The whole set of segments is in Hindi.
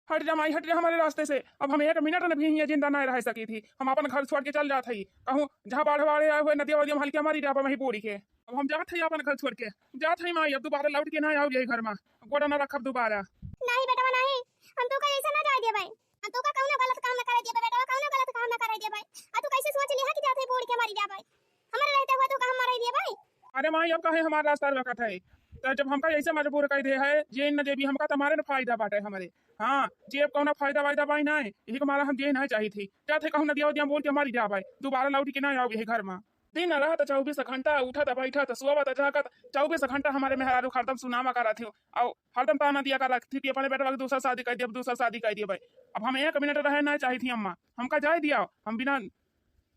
हट जा माई, हट जा हमारे रास्ते से। अब हम एक मिनट भी यहाँ जिंदा नहीं रह सकी थी। हम अपन घर छोड़ के चल जात हई कहूँ जहाँ बाढ़ बाढ़े आए हुए नदिया वदिया हल्की हमारी जा वहीं बूढ़ी के। अब हम जात हई अपन घर छोड़ के, जात हई माई। अब दोबारा लौट के ना आओ यही घर में, गोड़ा ना रखब दोबारा। नहीं बेटा नहीं, हम तो का ऐसा ना जाए दे भाई। हम तो का कौनो गलत काम ना करे दे बेटा, कौनो गलत काम ना करे दे भाई। आ तू कैसे सोच लिया कि जाते बूढ़ के मारी जा भाई? हमारे रहते हुए तो का हम मारे दे भाई? अरे माई अब कहे हमारा रास्ता रखत है, तो जब हमका ऐसे मजबूर कर दे है जे न जेबी हमका तुम्हारे न फायदा बाटे हमारे। हाँ जेब कौना फायदा वायदा बाई ना यही हमारा हम जे नहीं चाहिए थी। जाते कहूँ नदिया उदिया बोल के हमारी जा भाई, दोबारा लौट के ना आओ यही घर में। दिन रहत 24 घंटा उठत बैठत सोवत जागत 24 घंटा हमारे मेहरारू हरदम सुनामा करा थी और हरदम ताना दिया करा थी कि अपने बेटा दूसरा शादी कर दिया, दूसरा शादी कर दिया भाई। अब हम एक मिनट रहे ना चाहिए थी अम्मा, हमका जाए दिया। हम बिना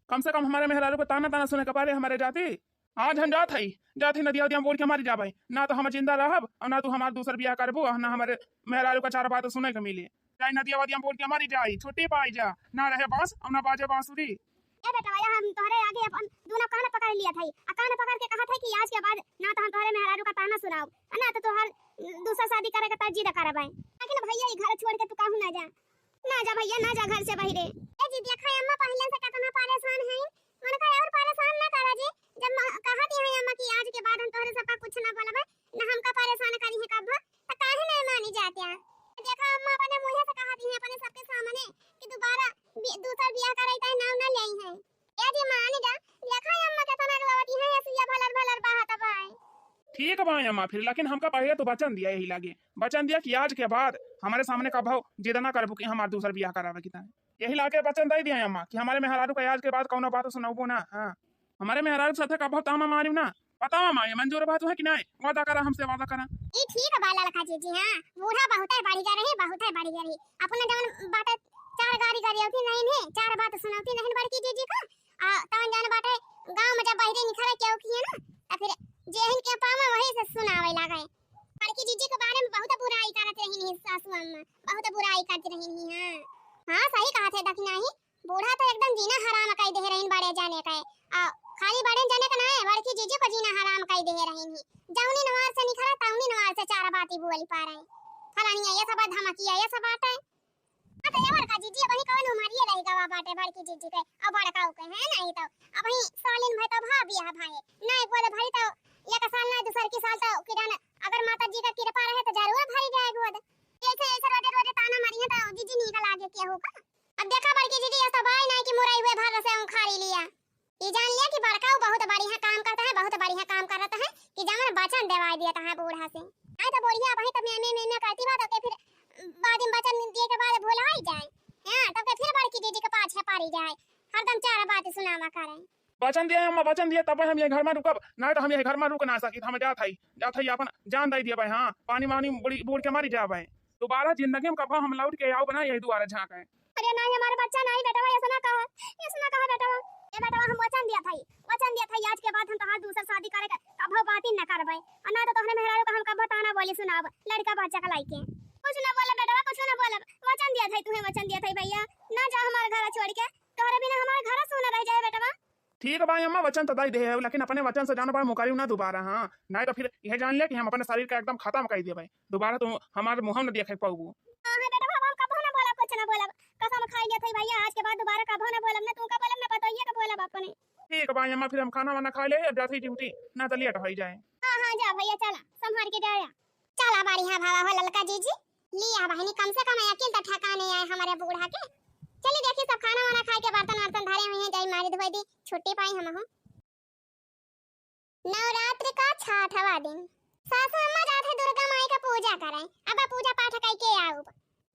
कम से कम हमारे मेहरारू को ताना ताना सुने के पारे हमारे जाते। आज हम जात ही नदिया उदिया बोल के हमारी जा भाई, ना तो हम जिंदा रहब और ना तो हमारे दूसर बियाह करबो, ना हमारे मेहरारू का चार बात सुने के मिले। चाहे नदिया वदिया बोल के हमारी जाई छुट्टी पाई जा, ना रहे बांस और ना बाजे बांसुरी। ए बेटा भैया हम तोहरे आगे अपन दोनों कान पकड़ लिया था, आ कान पकड़ के कहा था कि आज के बाद ना तो हम तोहरे मेहरारू का ताना सुनाओ, ना तो तोहर दूसरा शादी करे का तरजीह करब भाई। लेकिन भैया ये घर छोड़ के तू कहूं ना जा, ना जा भैया ना जा घर से बाहर। ए जी देखा अम्मा पहले से कितना परेशान है, मन का और परेशान ना करा जी। जब कहा दी है अम्मा कि आज के बाद हम तोहरे सबका कुछ ना बोलब ना हमका परेशान करी है कब, त काहे नहीं मानी जाते। देखा अम्मा अपने मुंह से कहा दी है अपने सबके सामने कि दोबारा दूसरा बियाह करैता है नाव ना लेई है। ए जी मान जा, देखा अम्मा कितना रोवती है ऐसी भलर भलर बात भाई। ठीक है भाई अम्मा फिर, लेकिन हमका पहले तो वचन दिया, यही लागे वचन दिया कि आज के बाद हमारे सामने का भाव जिद ना करबो कि हमारे दूसरा बियाह करावे कितना। यही लाके वचन दे दिया अम्मा कि हमारे मेहरारू का आज के बाद कौनो बात सुनाबो ना। हाँ हमारे मेहरारू साथे का भाव तामा मारियो ना, बताओ अम्मा ये मंजूर बात है कि नहीं? वादा करा हमसे, वादा करा। ई ठीक है बाला लखा जी जी। हां बूढ़ा बहुत है बढ़ी जा रही, बहुत है बढ़ी जा रही। अपने जवन बात चार गाड़ी गाड़ी होती नहीं ने, चार बात सुनाती नहीं बड़की जी जी का। आ तवन जान बाटे गांव में जब बहिरे निखरे क्यों किए ना, तो फिर जेहन के पामा वही से सुनावे लागे। बड़की जी जी के बारे में बहुत बुराई करत रही नहीं सासू अम्मा, बहुत बुराई करती रही नहीं। हां हां सही कहा थे दखना ही, बूढ़ा तो एकदम जीना हराम कर दे रही बड़े जाने का। आ खाली बड़े जाने का ना है, बड़की जीजी को जीना हराम कर दे रही नहीं। जाउनी नवार से निखरा ताउनी नवार से चार बाती बोल पा रहे। फलानी ये सब धमकी ये सब बात है। अब ये बड़का जीजी वही कौन हमारी रही गवा बाटे बड़की जीजी के अब बड़का के है नहीं तो अब ही सालिन भाई तो भाभी है भाई नहीं बोले भाई तो एक साल ना दूसर की साल तो किराना अगर माता जी का कृपा रहे तो जरूर भरी जाए गोद। ऐसे ऐसे रोजे रोजे ताना मारी है तो जीजी निकल आगे क्या होगा। अब देखा बड़की जीजी ऐसा भाई नहीं कि मुरई हुए भर से उखाड़ी लिया, ये जान लिया कि बड़का बहुत बढ़िया काम करता है, बहुत बढ़िया काम कर रहा है कि जान वचन देवा दिया है बूढ़ा से। आई तो बढ़िया वही तो मैं करती बात ओके फिर बाद में वचन दिए के बाद भूल ही जाए। हां तब के फिर बड़की जीजी के पाछे पारी जाए, हरदम चार बात सुनावा करे। वचन दिया अम्मा, वचन दिया तब हम ये घर में रुकब, ना तो हम ये घर में रुक ना सकी। हम जात हई अपन जान दे दिया भाई। हाँ पानी वानी बड़ी बूढ़ के मारी जा भाई, दोबारा जिंदगी में कब हम लौट के आओ बना यही दोबारा झांक है। अरे नहीं हमारे बच्चा नहीं बेटा ऐसा ना कहा, ऐसा ना कहा बेटा। ए बेटा हम वचन दिया था आज के बाद हम तोहार दूसरा शादी करे कभो बात ही न करबै, और ना तो तोहरे मेहरारू का हम कभो ताना बोली सुनाब लड़का बच्चा का लाइके। कुछ ना बोला बेटा, कुछ ना बोला, वचन दिया था तुम्हें, वचन दिया था भैया ना जा हमारे घर छोड़ के, तोहरे बिना हमारे घर सोना रह जाए बेटा। ठीक है भाई अम्मा वचन तो दे है, लेकिन अपने वचन से जाना भाई मुकरियो ना दोबारा। हाँ नहीं तो फिर यह जान लिया कि हम अपने शरीर का एकदम खत्म कर दिए भाई, दोबारा तुम हमारे मुंह न देखे पाओगे। हां बेटा हम कभो ना बोला, कुछ ना बोला, कसम खाई लिया था भैया आज के बाद दोबारा कभो ना बोलब ना, तू का बोलब ना बताइए का बोलब अपने। ठीक है भाई अम्मा फिर हम खाना वाना खा ले, अब जाती ड्यूटी ना तो लेट हो जाए। हां हां जा भैया चला संभाल के जाया। चला बढ़िया भावा हो ललका जीजी लिया बहनी, कम से कम अकेले तो ठकाने आए हमारे बूढ़ा के। चलिए देखिए सब खाना वाना खा के बर्तन वर्तन धारे हुए हैं, जाई मारी धोई दी छुट्टी पाई हम हो। नवरात्रि का 6वां दिन सासू अम्मा जाते दुर्गा माई का पूजा करें, अब पूजा पाठ करके आओ।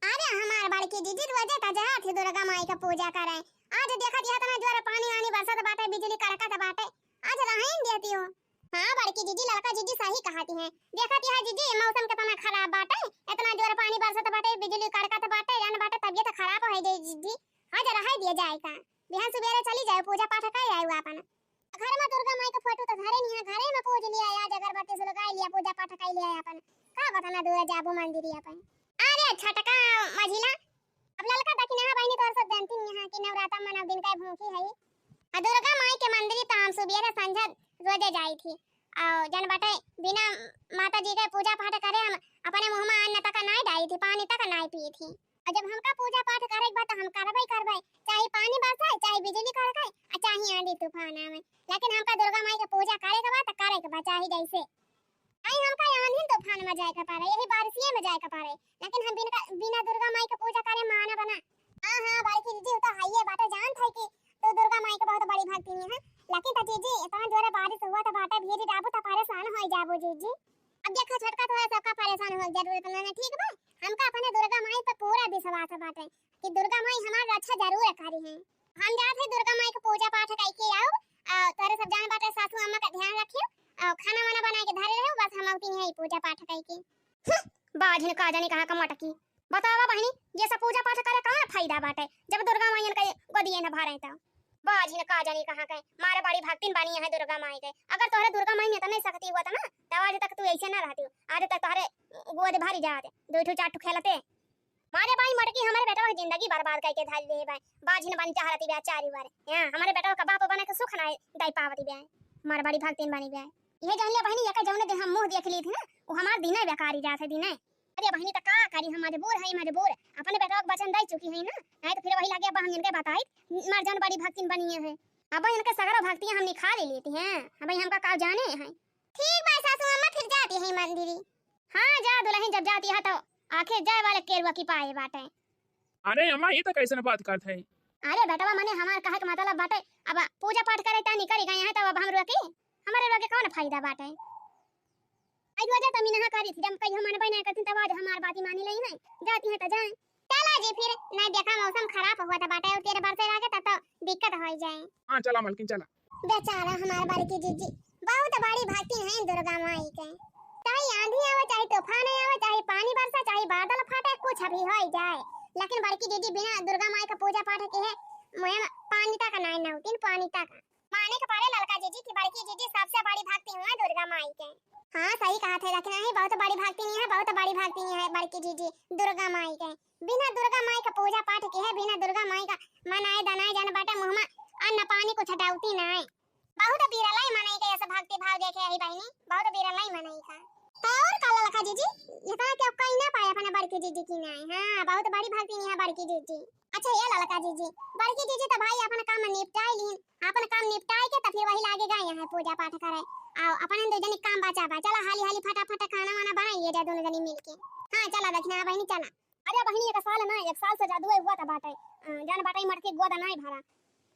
अरे हमार बड़की जीजी रोजे ता जाते दुर्गा माई का पूजा करें। आज देखा दिया तना जोर पानी वानी बरसत बाटे, बिजली कड़कत बाटे, आज रहीन देती हो। हां बड़की जीजी लड़का जीजी सही कहती है, देखा दिया जीजी मौसम कितना खराब बाटे, इतना जोर पानी बरसत बाटे, बिजली कड़कत बाटे, जान बाटे तबीयत खराब हो गई जीजी। आज रह दिया जाए का बिहान सुबेरे चली जाए पूजा पाठ कर आए अपन। घर में दुर्गा माई का फोटो तो घरे नहीं है, घरे में पूज लिया आज अगरबत्ती से लगा लिया, पूजा पाठ कर लिया अपन। का बताना दूर जाबो मंदिर अपन। अरे छटका मझिला अब ललका दक्षिणा बहनी तोर सब जानती यहां कि नवरात्र में 9 दिन का भूखी है। आ दुर्गा माई के मंदिर तो हम सुबेरे संझा रोजे जाई थी, और जन बटे बिना माता जी के पूजा पाठ करे हम अपने मुंह में अन्न तक नहीं डाली थी, पानी तक नहीं पी थी। और जब हमका पूजा पाठ करे के बाद हम करबै चाहे पानी बरसाए चाहे बिजली कड़के और चाहे आंधी तूफान आवे, लेकिन हमका दुर्गा माई के पूजा करे के बाद करे के बाद चाहे जैसे आई हमका आंधी तूफान में जाए के पारे यही बारिशिये में जाए के पारे, लेकिन हम बिना दुर्गा माई के पूजा करे माना बना। हां हां बड़की दीदी तो हाइये बाटे जान था कि तो दुर्गा माई के बहुत बड़ी भक्ति है, लेकिन तो जीजी इतना जोरे बारिश हुआ तो बाटे भीजी जाबू तो परेशान हो जाबू जीजी। अब देखो छोटका थोड़ा सबका परेशान हो जरूर करना ठीक बा। हमका अपने दुर्गा माई पे पूरा विश्वास बाटे कि दुर्गा माई हमार रक्षा जरूर करी है। हम जाते दुर्गा माई के पूजा पाठ करके आओ और तोरे सब जान बाटे सासू अम्मा का ध्यान रखियो और खाना वाना बना के धरे रहो, बस हम औती है पूजा पाठ करके। बाज ने का जाने कहां का मटकी बतावा बहनी, ये सब पूजा पाठ करे का फायदा बाटे जब दुर्गा माई के गोदिए न भरे त बाज ने का जाने कहां के मारे बड़ी भक्तिन बनी है दुर्गा माई के। अगर तोहरे दुर्गा माई में त नहीं सकती हुआ त ना तब आज तक तू ऐसे ना रहती, आज तक तोहरे गोद भारी जाते दो ठो चार ठो खेलते मारे भाई मटकी हमारे बेटा की जिंदगी बर्बाद करके धारी दे भाई। बाज ने बन चाहती बे चारी बार यहां हमारे बेटा का बाप बने के सुख ना दई पावती बे, मारे बड़ी भक्तिन बनी बे। ये जान ले बहनी एक जौने दिन हम मुंह देख ली थी ना वो हमार दिने बेकारी जाते दिने। अरे बहनी त का करी हम मजबूर अपने बेटा को वचन दे चुकी है ना, नहीं तो फिर वही लगे अब हम इनके बताई मार जान बड़ी भक्तिन बनी है। अब इनके सगरा भक्तियां हम निखा ले लेती हैं, अब हमका का जाने है। ठीक बा सासू अम्मा फिर जाती है मंदिर। हां जा दुल्हन जब जाती है तो आखिर जाए वाले केरुआ की पाए बाटे। अरे अम्मा ये तो कैसे बात करत है। अरे बेटवा मने हमार कहे के मतलब बाटे अब पूजा पाठ करे ता निकल गए हैं तो अब हम रोके हमारे रोके कौन फायदा बाटे। आई वजह तमी ना करी थी जब कहीं हमारे बहन करती तब आज हमार बात मानी नहीं नहीं जाती है तो जाए चला जी फिर नहीं देखा मौसम खराब हुआ था बाटे और तेरे बरसे आके तब तो दिक्कत हो जाए। हां चला मलकिन चला। बेचारा हमार बाड़ी की जीजी बहुत बड़ी भक्ति है दुर्गा माई के, चाहे आंधी आवे चाहे तूफान आवे चाहे पानी बरसा चाहे बादल फटे कुछ भी हो जाए, लेकिन बड़की दीदी बिना दुर्गा माई का पूजा पाठ के है मुझे पानी तक नहीं नौतीन पानी तक माने के पारे लड़का जीजी की बड़की जीजी सबसे बड़ी भक्ति है दुर्गा माई के। हाँ सही कहा थे रखना है बहुत बड़ी भक्ति नहीं है, बहुत बड़ी भक्ति नहीं है बड़की जीजी दुर्गा माई के। बिना दुर्गा माई का पूजा पाठ के है बिना दुर्गा माई का मनाए दनाए जान बाटे मुंह में अन्न पानी कुछ डाउती ना है, बहुत बिरलाई मनाई के ऐसे भक्ति भाव देखे है बहनी बहुत बिरलाई मनाई का। और काला लखा जीजी ये कहा कि कहीं ना पाए अपने बड़की जीजी की नहीं। हां बहुत बड़ी भक्ति नहीं है बड़की जीजी। अच्छा ये ललका जीजी बड़की जीजी तो भाई अपना काम निपटाई लीन, अपन काम निपटाई के तो फिर वही लागे गए हैं पूजा पाठ करे और अपन दो जनी काम बचा बा चला हाली हाली फटाफट खाना वाना बनाइए जा दोनों जनी मिलके। हां चला दक्षिणा बहनी चला। अरे बहनी एक साल ना एक साल से ज्यादा हुआ था बाटे जान बाटे मटकी गोदा नहीं भरा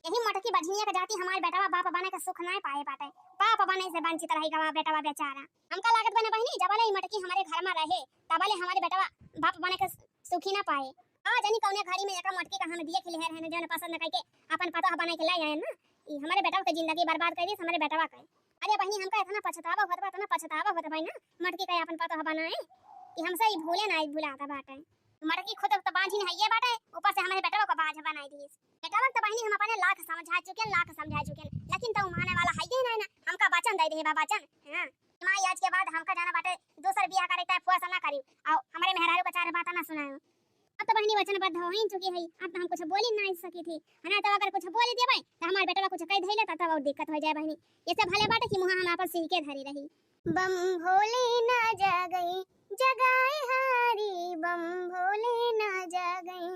यही मटकी बजनिया के जाती हमारे बेटावा बाप बने के सुख नहीं पाए बाटे, बाप बने से वंचित रही गवा बेटावा बेचारा। हमका लागत बने बहनी जबले मटकी हमारे घर में रहे तबले हमारे बेटावा बाप बने के सुखी ना पाए। आ जानी कौने घड़ी में एक मटकी का हम दिए खिले है जन पसंद करके अपन पता बना के ले आए ना हमारे बेटावा की जिंदगी बर्बाद कर दी हमारे बेटावा का। अरे बहनी हमका इतना पछतावा होता भाई ना मटकी का अपन पता बनाए कि हमसे ही भूले ना भुलाता बाटे मटकी खुद तो बांझी है ये बाटे ऊपर से हमारे बेटावा को बांझ बनाई दी। बेटावा तो बहनी हम अपने लाख समझा चुके लेकिन तो माने वाला है ही ना हमका वचन दे दे बाबा वचन। हां माई आज के बाद हमका जाना बाटे दूसर बियाह करे त फुआ ना करी और हमारे मेहरारू का चार बात ना सुनाओ। अब तो बहनी वचनबद्ध हो ही चुकी है अब तो हम कुछ बोल ही नहीं सकी थी है तो अगर कुछ बोल देबे तो हमारे बेटा कुछ कह धइले तब और दिक्कत हो जाए बहनी। ये सब भले बाटे कि मुहा हम आपन सिर के धरी रही। बम भोले ना जागई जगाए हारी बम भोले ना जागई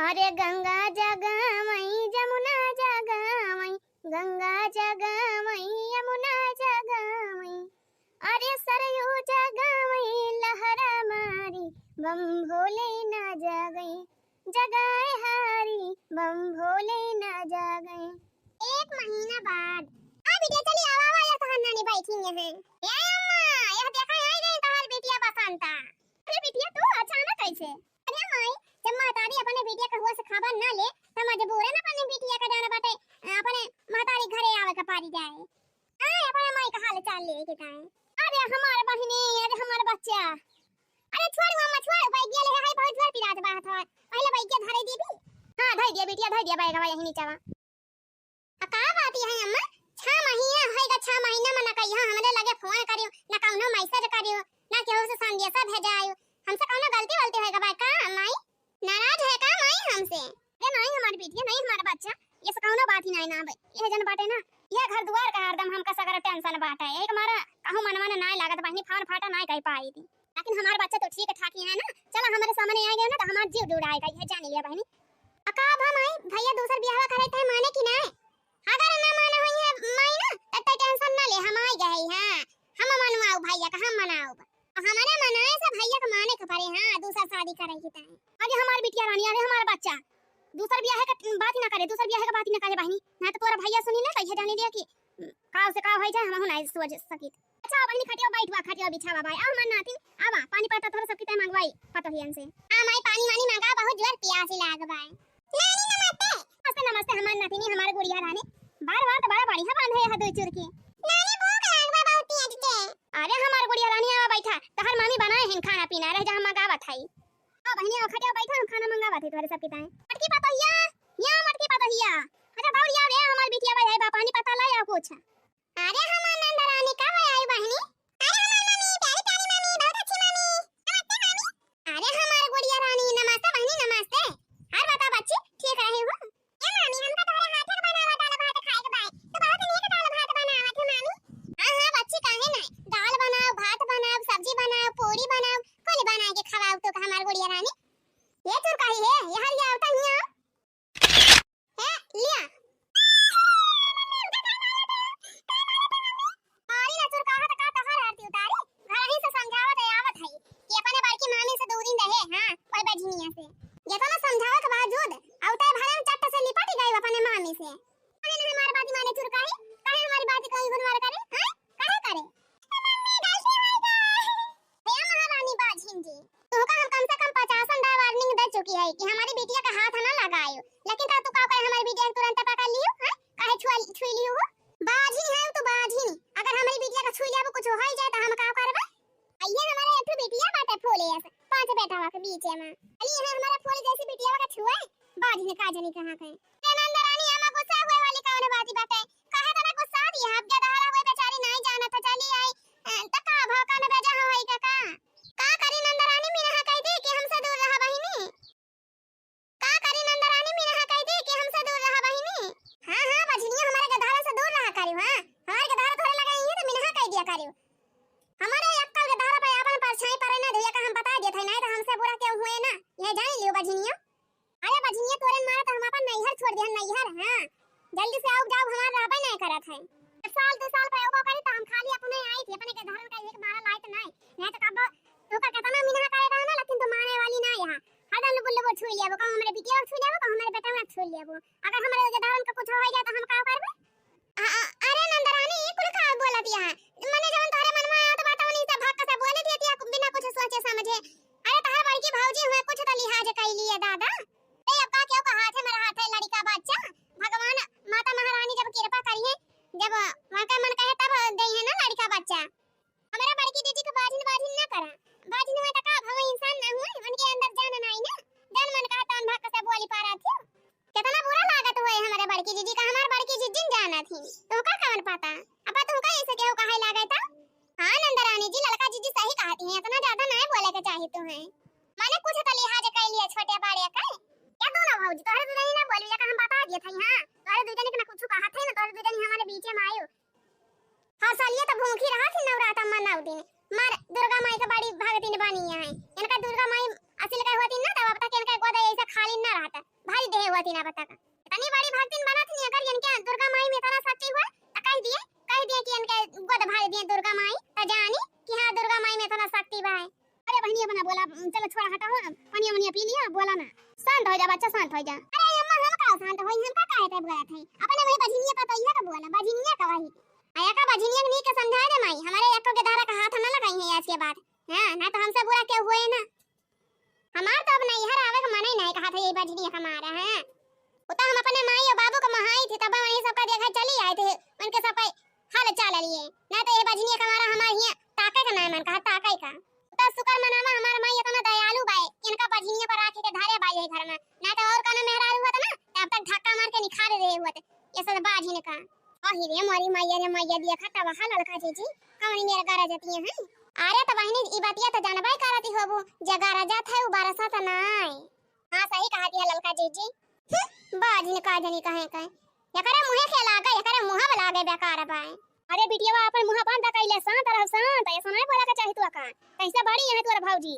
अरे गंगा जगावई जमुना जगावई गंगा जगावई यमुना जगावई अरे सरयू जगावई लहरा मारी बम भोले ना जागई जगाए हारी बम भोले ना जागई। एक महीना बाद बेटिया चली आवा या तो नानी बैठी है ए अम्मा यह देखा आई गई तोहर बेटिया बसंता। अरे बेटिया तू अचानक कैसे? अरे माई जब मातारी अपने बेटिया का हुआ से खबर ना ले तो मजबूर है ना अपने बेटिया का जाना बाटे अपने मातारी घरे आवे का पारी जाए अपने माई का हाल चाल ले के ताए। अरे हमारे बहनी अरे हमारे बच्चा अरे छोड़ मम्मा छोड़ भाई गेले है बहुत जोर पिरात बात है पहले भाई के धरे दी भी। हां धर दिया बेटिया धर दिया बैगवा यही नीचे का बात है अम्मा 6 महीना होएगा 6 महीना में ना कहियो हमरे लगे फोन करियो ना कौनो मैसेज करियो ना केहू से संदेशा भेजायो हमसे कौनो गलती होएगा बा का माई नाराज है का माई हमसे? अरे नहीं हमारी बेटिया नहीं हमारा बच्चा ये सब कौनो बात ही नहीं ना ये जन बाटे ना ये घर द्वार का हरदम हमका सगर टेंशन बाटे एक मारा कहूं मनवा ना लागत बहनी फान फाटा नहीं कह पाई थी लेकिन हमारा बच्चा तो ठीक ठाक ही है ना। चला हमारे सामने आ गए ना तो हमार जीव जुड़ाएगा ये जान लिया बहनी। अकाब हम आई भैया दूसर ब्याह करे थे माने कि नहीं? अगर ना माने होई है माई ना तब टेंशन ना ले हम आई गए हां। हम मनवाओ भैया का हम मनाओ। हमारे मनाए से भैया का माने के पड़े हां दूसरा शादी करे की ताई। आगे हमार बिटिया रानी आवे हमारा बच्चा दूसर ब्याह का बात ना करे दूसर ब्याह का बात ना करे बहनी ना तो तोरा भैया सुनी ना तो ये जाने दिया कि काव से काव हो जाए हम ना सोच सकी। अच्छा बहनी खटिया बैठवा खटिया बिछावा भाई आ मन नाती आवा पानी पड़ता थोड़ा सब किते मंगवाई पतोहियन से। हां माई पानी वानी मंगा बहुत जोर प्यास लागबाई। नानी नमस्ते। नमस्ते नमस्ते हमार नातिनी हमारे गुड़िया रानी बार-बार तो बड़ा बढ़िया बांधे है दो चुरकी। नानी भूख लागबा बहुत तेज के। अरे हमार गुड़िया रानी आवा बैठा तहर मामी बनाए हैं खाना पीना रह जा हम मंगावत हई। आ बहनी आ खटिया बैठा हम खाना मंगावत हई तोरे सब किताए। मटकी पतोहिया या मटकी पतोहिया। अच्छा दौड़िया रे हमार बिटिया भाई बा पानी पता ला या कुछ। अरे हमार नंद रानी कब आई बहनी? अरे हमार मम्मी प्यारी प्यारी मम्मी बहुत अच्छी मम्मी। नमस्ते मम्मी। अरे हमार गुड़िया रानी नमस्ते बहनी नमस्ते। हर बता बच्ची ठीक रही हो? ए मम्मी हमका तोरे हाथ का बनावा दाल भात खाए के बाई तो बहुत नीक दाल भात बनावत है मम्मी। हां हां बच्ची काहे नहीं दाल बनाओ भात बनाओ सब्जी बनाओ पूरी बनाओ कोली बना के खवाओ तो हमार गुड़िया रानी। ये तो काहे है ये हर आवता हिया है लिया। अरे ना चुर कहा त का तहर आरती उतारी घर ही से समझावत है आवत है कि अपने बड़की मामी से दूर दिन रहे हां कोई बजनिया से ये तो ना समझावे के बावजूद औते भरम चट्ट से लिपट गई अपने मामी से। अरे ना हमारी बात माने चुर काहे हमारी बात कहीं गुनवार करे हैं काहे करे? मम्मी गलती हो गई हे महारानी बाजिन जी तो का हम कम से कम 50 डा वार्निंग दे चुकी है कि हमारी बेटिया का हाथ ना लगायो लेकिन तू का करे हमारी बेटिया तुरंत पकड़ लियो हैं काहे छुई लियो हो बाजिन है तो बाजिन अगर हमारी बेटिया का छुई लेबो कुछ हो जाए तो हम का करबे? आइए हमारे एक बेटिया बाटे फोले ऐसे पांच बेटावा के बीच में अली है हमारे फोले जैसी बेटिया का छुए बाजिन का जानी कहां कहे। ए नंद रानी हम गुस्सा हुए वाली कौन बात बाटे कहे तो ना गुस्सा दिया अब ज्यादा हरा हुए बेचारी नहीं जाना तो चली आई तका भौका न बेजा होई का करी नंद रानी मीना कह दी कि हमसे दूर रहा बहिनी। का करी नंद रानी मीना कह दी कि हमसे दूर रहा बहिनी। हां हां बजनिया हमारे गधारा से दूर रहा करियो हां हमारे गधारा थोड़े लगाई है तो मीना कह दिया करियो हमारे अक्कल गधारा पे अपन परछाई पर ना धोया का हम बता दिए थे नहीं तो हमसे बुरा क्यों हुए ना ये जान लियो बजनिया। अरे बजनिया तोरे मारा तो हम अपन नैहर छोड़ दिया नैहर हां जल्दी से आओ जाओ हमारा रहबे नहीं करत है। साल 2 साल पे आओ करी तो हम खाली अपने आई थी अपने के धरन का एक मारा लायक नहीं तो कब तो का कितना मीना करे रहना लेकिन तो मारने वाली ना यहां हडल बुल्ले वो छुई लेबो का हमारे बिटिया छुई लेबो का हमारे बेटा ना छुई लेबो अगर हमारे के धरन का कुछ हो जाए तो हम का करबे? अरे नंद रानी ये कुल का बोलत यहां मने जवन तोरे मन में आयो तो बात नहीं से भाग से बोले दिया बिना कुछ सोचे समझे। अरे तहर बड़की भौजी हुए कुछ तो लिहाज कर लिए दादा ए अब का क्यों का हाथ है मेरा हाथ है लड़का बच्चा भगवान माता महारानी जब कृपा करी है जब वहां का मन कहे तब दई है ना लड़का बच्चा। हमारा बड़की दीदी को बाजिन ना करा बाजिन में तका भव इंसान ना हुए उनके अंदर जान नहीं ना जन मन का तन भाग से बोली पा रहा थी कितना बुरा लागत हुए हमारे बड़की दीदी का हमार बड़की जिज्जिन जाना थी तो का कौन पता अब तुमका ऐसे केहू काहे लागे था। हां नंद रानी जी लड़का जीजी सही कहती हैं इतना ज्यादा नहीं बोले के चाहिए तू है माने कुछ तो लिहाज कर लिया छोटे बड़े का क्या दोनों भौजी तोरे दुजनी ना बोली का हम बता दिए थे हां तोरे दुजनी के ना कुछ कहा थे ना तोरे दुजनी हमारे बीच में आयो हसलिए तो भूखी रहा थी नवरात्र मनाऊ दिन मार दुर्गा माई का बड़ी भगतिन बनी है इनका दुर्गा माई असल का होती ना तब तक इनका गोदा ऐसा खाली ना रहता भारी देह होती ना बता का इतनी बड़ी भगतिन बना थी अगर इनके दुर्गा माई में इतना सच्ची हुआ तो कह दिए कि इनके गोद भारी दिए दुर्गा माई तो जानी कि हां दुर्गा माई में इतना शक्ति बा। अरे बहनिया बना बोला चलो छोड़ा हटाओ पानी पी लिया बोला ना शांत हो जा बच्चा शांत हो जा। अरे अम्मा हम का शांत होई हम का काहे ते बोला थे अपने वही बजनिया पता ही का बोला बजनिया का वही आया का बजनिया नहीं के समझा दे माई हमारे एक के धारा का हाथ ना लगाई है आज के बाद हां ना तो हमसे बुरा क्यों हुए ना हमार तो अब नहीं हर आवे का मन ही नहीं कहा था ये बजनिया हमारा है उता हम अपने माई और बाबू को महाई थी तब वही सब का देखा चली आए थे उनके सब हाल चाल लिए ना तो ये बजनिया का हमारा हमार हिया ताके का नहीं मन कहा ताके का उता शुक्र मनावा हमार माई इतना दयालु बाई इनका बजनिया पर आके के धारे बाई है घर में ना तो और काना मेहरारू हुआ था ना तब तक धक्का मार के निखारे रहे हुए थे ये सब बाजिन का ओही रे मारी मैया दिया खाता वहा लड़का जीजी कौन मेरा गारा जाती है। अरे तो बहनी ई बातिया तो जानबाई करती होबो जगारा जात है उ 12 सात नाय हां सही कहती है लड़का जीजी बाजिन का जनी कहे कहे एकरा मुहे के लागे एकरा मुहा में लागे बेकार बाय। अरे बिटियावा अपन मुहा बंद कइले शांत रह शांत ऐसा नहीं बोला के चाहि तू का कैसे बड़ी है तोर भौजी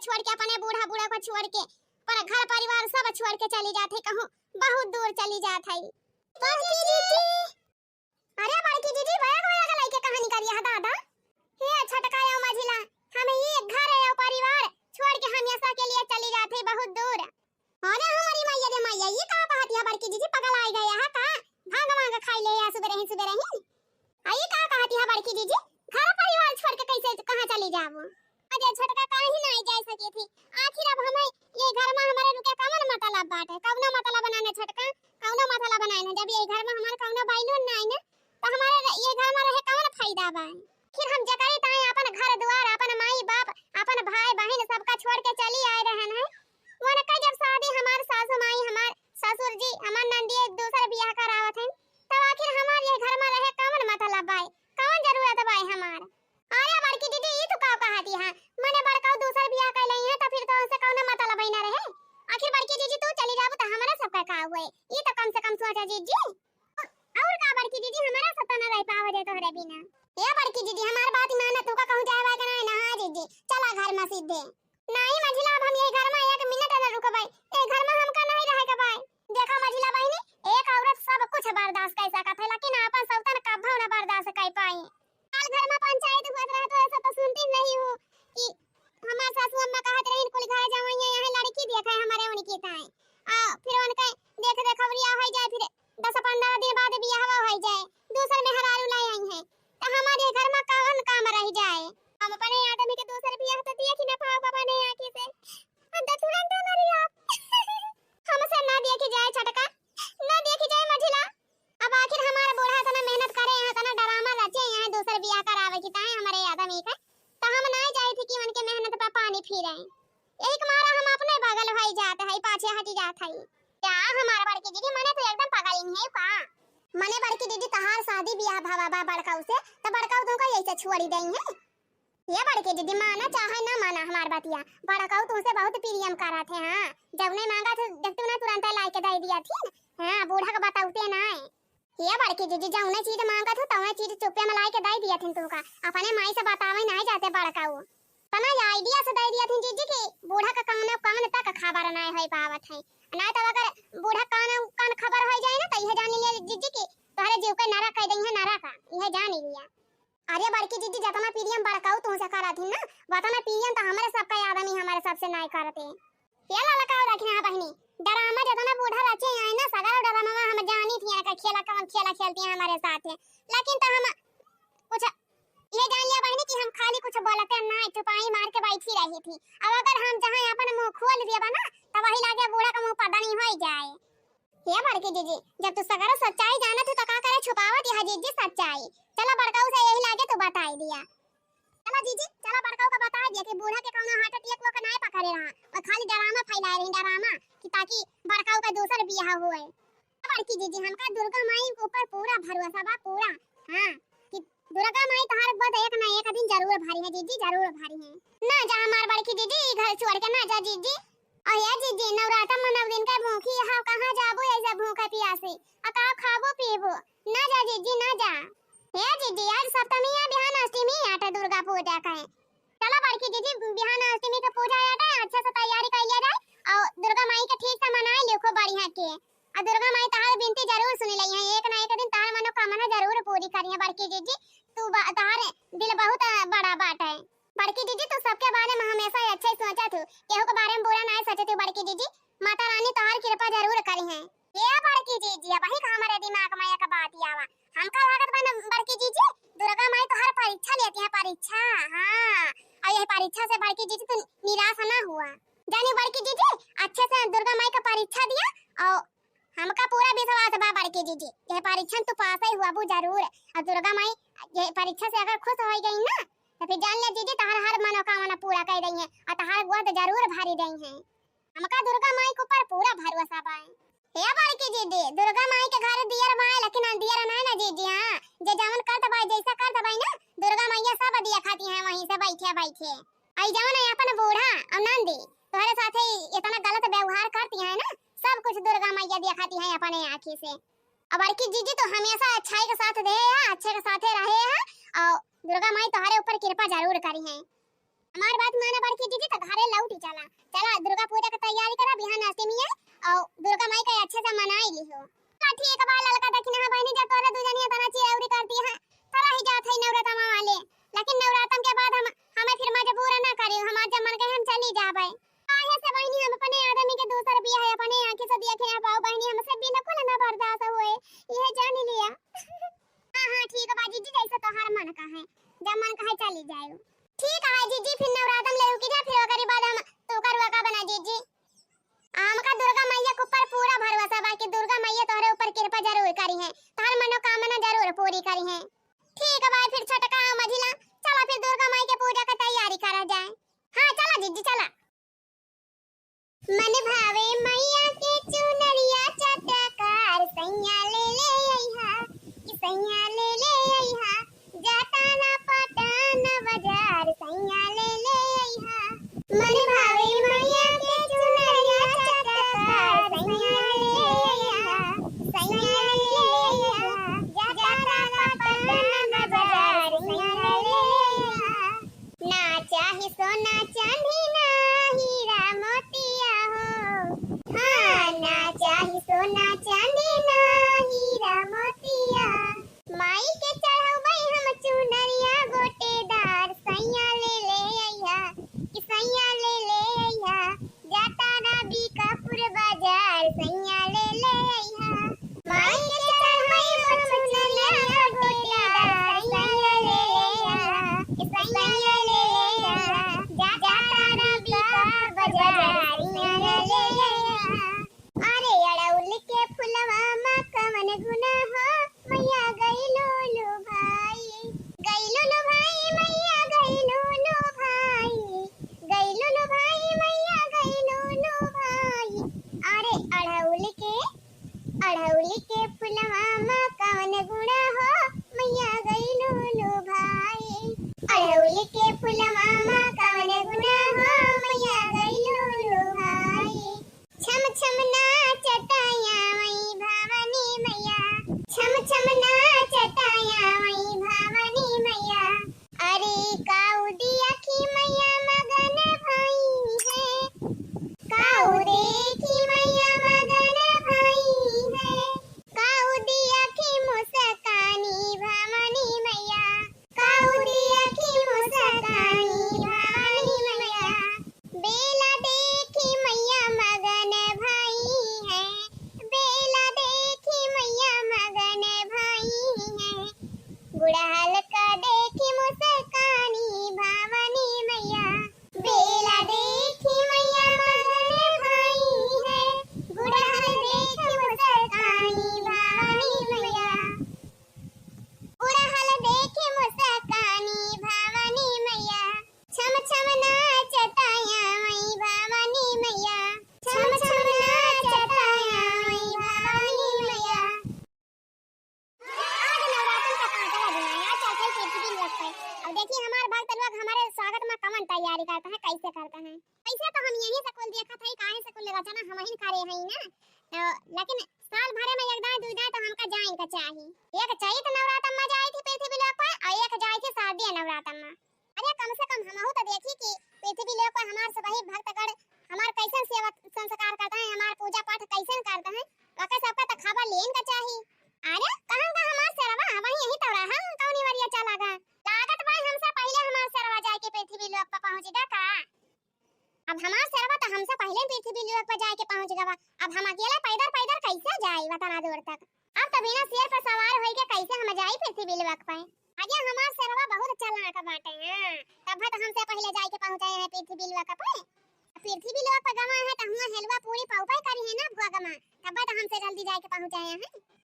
छोड़ के अपने बूढ़ा बूढ़ा को छोड़ के पर घर परिवार सब छोड़ के चली जाते कहूँ बहुत दूर चली जात है। बड़की दीदी अरे बड़की दीदी भया भया गलाई के कहानी करिया दादा हे छटकाया मझिला हम ये घर है परिवार छोड़ के हम ऐसा के लिए चली जाते बहुत दूर। अरे हमारी मैया रे मैया ये का बात है बड़की दीदी पगल आ गया है का भाग भाग खाई ले या सुबह रही आई का कहती है बड़की दीदी घर परिवार छोड़ के कैसे कहां चली जाबो अजय छटका काहे नहीं जा सके थी आखिर अब हमें ये घर में हमारे रुके कौन मतलब बात है कौनो मतलब बनाने छटका कौनो मतलब बनाने जब ये घर में हमारे कौनो बाइलो नहीं ना तो हमारे ये घर में रहे कौन फायदा बा फिर हम जकरे ताए अपन घर द्वार अपन माई बाप अपन भाई बहन सबका छोड़ के चली आए रहन है वो न जब शादी हमार सासू माई हमार ससुर जी हमार नंदी एक दूसरा बियाह करावत है तब आखिर हमार ये घर में रहे कौन मतलब बा कौन जरूरत बा हमार अरे बड़की दीदी ये तो का कहती है मने बड़का दूसरा बियाह कर लई है तो फिर तो उनसे कौन मतलब ही ना रहे आखिर बड़की दीदी तू चली जाबो तो हमारा सबका का हुए ये तो कम से कम सोचा जी और का बड़की दीदी हमारा सब ना रह पावे दे तोहरे बिना ये बड़की दीदी हमार बात माना तू का कहूं जावे कि नहीं ना दीदी चला घर में सीधे नहीं मझिला अब हम ये घर में एक मिनट न रुकबै ए घर में हमका नहीं रहे के भाई देखा मझिला बहनी एक औरत सब कुछ बर्दाश्त कर सकत है लेकिन अपन सौतन का भाव न बर्दाश्त कर पाई हाल घर में पंचायत होत रहे तो ऐसा तो सुनती नहीं हूं कि हमार सासू अम्मा कहत रही कुल घर जावई यहां लड़की देखे हमारे उनकी ताई फिर उनके देख खबरिया हो जाए फिर 10-15 दिन बाद बियाह हो जाए दूसर में हरारू लाई आई है तो हमारे घर में कौन काम रह जाए हम अपने आदमी के दूसर बियाह तो देख ही ना पाओ बाबा ने आंखी से हम तो तुरंत हमारी आप हमसे ना देखी जाए छटका ना देखी जाए मझिला अब आखिर हमारा बूढ़ा इतना मेहनत करे हैं इतना डरामा लचे यहाँ दूसर बियाह करावे की ताए हमारे आदमी का तो हम ना जाए थे कि उनके मेहनत पर पानी फिरे एक मारा हम अपने बगल भाई जाते हैं पाछे हटी जाते हैं क्या हमारा बड़की दीदी मने तो एकदम पगल ही है का मने बड़की दीदी तहार शादी बियाह भावा बा बड़काऊ से तो बड़काऊ तुमको ऐसे छोड़ी देई है ये बड़की दीदी माना चाहे ना माना हमार बातिया बड़काऊ तुमसे बहुत प्रियम करा थे हां जब नहीं मांगा थे देखतू ना तुरंत ला के दे दिया थी हां बूढ़ा का बताऊते ना ये बड़की दीदी जौने चीज मांगा था तौने चीज चुप्पे में ला के दे दिया थी तुमका अपने माई से बतावे नहीं जाते बड़काऊ तना आइडिया से दे दिया थी जीजी की बूढ़ा का कान तक खबर नहीं होई पावत है ना तो अगर बूढ़ा कान खबर हो जाए ना तो यह जान लिया जीजी की तोहरे जीव के नरक कह दई है नरक यह जान लिया अरे बड़की दीदी जतना पीरियम बड़काऊ तुमसे करा थी ना वतना पीरियम तो हमारे सबका आदमी हमारे सबसे नहीं करते ये ललकाओ रखना बहनी डरामा जतना बूढ़ा रचे है ना सगर डरामा हम जानी थी का खेला कौन खेला खेलती है हमारे साथ लेकिन तो हम कुछ ये जान लिया बहनी कि हम खाली कुछ बोलते ना चुपाई मार के बैठी रही थी अब अगर हम जहां अपन मुंह खोल दिया ना तो वही लागे बूढ़ा का मुंह पता नहीं हो जाए ये बड़की दीदी जब तू सगर सच्चाई जाना तो का करे छुपावत यह जीजी सच्चाई चला बड़काऊ से यही लागे तो बता दिया चला जीजी चला बड़काऊ का बता दिया कि बूढ़ा के कौन हार्ट अटैक वो का नहीं पकड़े रहा और खाली डरामा फैला रही डरामा कि ताकि बड़काऊ का दूसर बियाह होए बड़की दीदी हमका दुर्गा माई के ऊपर पूरा भरोसा बा पूरा हां कि दुर्गा माई तहार बद एक ना एक दिन जरूर भारी है जीजी जरूर भारी है ना जा हमार बड़की दीदी घर छोड़ के ना जा जीजी अया जीजी नवरात्र में 9 दिन का भूखी हां कहां जाबो ऐसा भूखा प्यासे अका खाबो पीबो ना जा जीजी ना जा हे जीजी आज सप्तमी या बिहान अष्टमी आटा दुर्गा पूजा का है चलो बड़की दीदी बिहान अष्टमी का पूजा आटा अच्छा से तैयारी कर लिया जाए और दुर्गा माई का ठीक से मनाए लिखो बढ़िया के और दुर्गा माई तहार बिनती जरूर सुन लई है एक ना एक दिन तहार मनोकामना जरूर पूरी करिए बड़की दीदी तू तहार दिल बहुत बड़ा बात है बड़की दीदी तो सबके बारे में हमेशा अच्छे ही सोचा तू केहू के बारे में बुरा नहीं सोचे तू बड़की दीदी माता रानी तोहर कृपा जरूर करी है ये बड़की दीदी वही का हमारे दिमाग में एक बात आवा हमका लागत बन बड़की दीदी दुर्गा माई तो हर परीक्षा लेती है परीक्षा हां और ये परीक्षा से बड़की दीदी तो निराश ना हुआ जानी बड़की दीदी अच्छे से दुर्गा माई का परीक्षा दिया और हमका पूरा विश्वास बा बड़की दीदी ये परीक्षा तो पास ही हुआ वो जरूर और दुर्गा माई ये परीक्षा से अगर खुश हो गई ना तो फिर जान ले दीदी तहार हर मनोकामना पूरा कर देई है और तहार गोद जरूर भरी देई है हमका दुर्गा माई के ऊपर पूरा भरोसा बा हे बड़की दीदी दुर्गा माई के घर दियर बा लेकिन दियर नहीं ना दीदी हां जे जावन करत बा जैसा करत बा ना दुर्गा मैया सब दिया खाती है वहीं से बैठे बैठे आई जावन है अपन बूढ़ा और नंदी तोहरे साथे इतना गलत व्यवहार करती है ना सब कुछ दुर्गा मैया दिया खाती है अपने आंखी से अब बड़की दीदी तो हमेशा अच्छाई के साथ रहे है अच्छे के साथ रहे है और दुर्गा माई तुम्हारे ऊपर कृपा जरूर करी है हमारी बात माना बड़की दीदी तो घरे लौटी जीजी चला। मन भावे मैया के चुनरिया चटकार सैया ले अइहा कि सैया ले अइहा जाता ना पटन बाजार सैया ले अइहा। मन भावे मैया के चुनरिया चटकार सैया ले अइहा सैया ले अइहा जाता ना पटन बाजार सैया ले अइहा। ना चाही सोना चांदी ना हीरा मोतिया हो, हाँ ना चाही सोना चांदी ना हीरा मोतिया। माई के चढ़ावै हम चुनरिया गोटेदार सैया ले अइहा कि सैया ले अइहा जाता ना बीकापुर बाजार सैया ले अइहा। माई के चढ़ावै हम चुनरिया गोटेदार सैया ले अइहा कि सैया ले अइहा जाता ना बीकापुर बाजार सैया ले अइहा। अरे अड़उल के फुलवा मा कवन गुना हो मैया गइलो लो भाई मैया गइलो लो भाई मैया गइलो लो भाई। अरे अड़उल के फुलवा मा कवन गुना हो मैया गइलो लो भाई। अड़उल के फुलवा मा कवन गुना हो मैया गइलो लो भाई। छम छम नाचताया वही भवानी मैया छम छम नाचताया वही भवानी मैया। अरे काऊ देखी मैया मगन भई है काऊ देखी मैया मगन भई है काऊ देखी मुस्कानी भवानी मैया काऊ देखी मुस्कानी भवानी मैया। बेला देखी मैया मगन भई है बेला देखी मैया मगन भई है गुड़हल का देखी मुस्कानी भवानी मैया। बेला देखी मैया मगन भई है गुड़हल देखी मुस्कानी भवानी मैया गुड़हल देखी मुस्कानी भवानी मैया। छम छम नाचताया वही भवानी मैया छम छम नाचताया वही भवानी मैया। आज नवरात्र का 5वां दिन है। आज चल पृथ्वी लोक पे अब देखिए हमारे भक्त लोग हमारे स्वागत में कमन तैयारी करते हैं कैसे करते हैं। ऐसे तो हम यहीं से कुल देखा था काहे से कुल रचना हम ही करे हैं ना तो लेकिन साल भरे में एक दाई दो दाई तो हमका जाइन का चाहिए। एक चैत नवरात्र में जाई थी पृथ्वी लोक पे और एक जाई थी शारदीय नवरात्र में। अरे कम से कम हमहु तो देखी कि पृथ्वी लोक पर हमार सभी भक्तगण हमार कैसन सेवा संस्कार करते हैं हमार पूजा पाठ कैसन करते हैं ओके सबका तो खबर लेन का चाहिए। अरे कहां का हमार सरवा वही यही तो रहा हम कौनी वरिया चला गए लागत भाई हमसे पहले हमार सरवा जाए के पृथ्वी लोक पर पहुंचेगा का। अब हमार सरवा तो हमसे पहले पृथ्वी लोक पर जाए के पहुंच गवा। अब हम अकेले पैदल पैदल कैसे जाए बता दूर तक। अब तो बिना शेर पर सवार होई के कैसे हम जाई पृथ्वी लोक पे। आगे हमार सरवा बहुत चालाक बाटे हैं तब तो हमसे पहले जाए के पहुंचे हैं पृथ्वी लोक पे। पृथ्वी लोक पर गवा है तो हम हलवा पूरी पाउपाई करी है ना बुआ गमा तब तो हमसे जल्दी जाए के पहुंचे हैं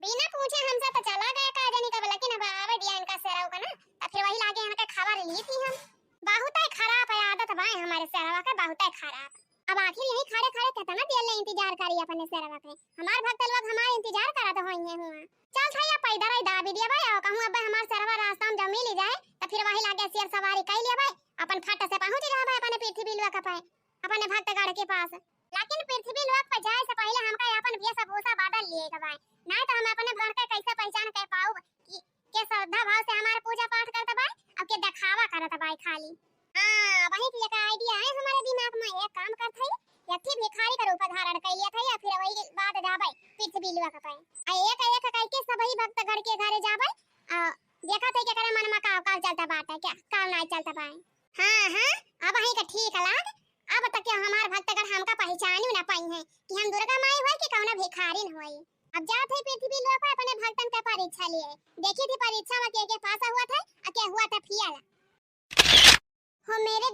बिना पूछे हमसे तो चला गया का जनी का लेकिन अब आवे दिया इनका सरवा का ना तो फिर वही लागे इनका खबर ली थी हम। बहुत ही खराब है आदत भाई हमारे सरवा का बहुत ही खराब। अब आखिर यही खड़े खड़े कितना देर ले इंतजार करी अपने सरवा के हमार भक्त लोग हमारा इंतजार करत होइए हुआ। चल छया पैदल ही दाबी दिया भाई और कहूं अब हमार सरवा रास्ता में जब मिल जाए तो फिर वही लागे शेर सवारी कर लिया भाई अपन फट से पहुंच जा भाई अपने पृथ्वी लोक पे अपने भक्तगण के पास। लेकिन पृथ्वी लोक पर जाए से पहले हमका अपन वेशभूषा बदल लिएगा भाई नहीं तो हम अपने गण के कैसे पहचान कर पाऊ कि के श्रद्धा भाव से हमारा पूजा पाठ करता भाई अब के दिखावा करता भाई खाली। हां वही के का आईडिया है हमारे दिमाग में एक काम करत है यथी भिखारी का रूप धारण कर लिया था या फिर वही बात जाबे पृथ्वी लोक पे एक एक करके सभी भक्तगण के घरे जाबे देखा थे के करे मन में का चलता बात है क्या काम नहीं चलता भाई। हां अब वही का ठीक लाग अब तक क्या हमार भक्तगण हमका पहचान ही ना पाई है कि हम दुर्गा माई होय कि कौन भिखारिन होय। अब जात है पृथ्वी लोक पर अपने भक्तन का परीक्षा लिए देखी थी परीक्षा में के पास हुआ था और क्या हुआ था फियाला हो मेरे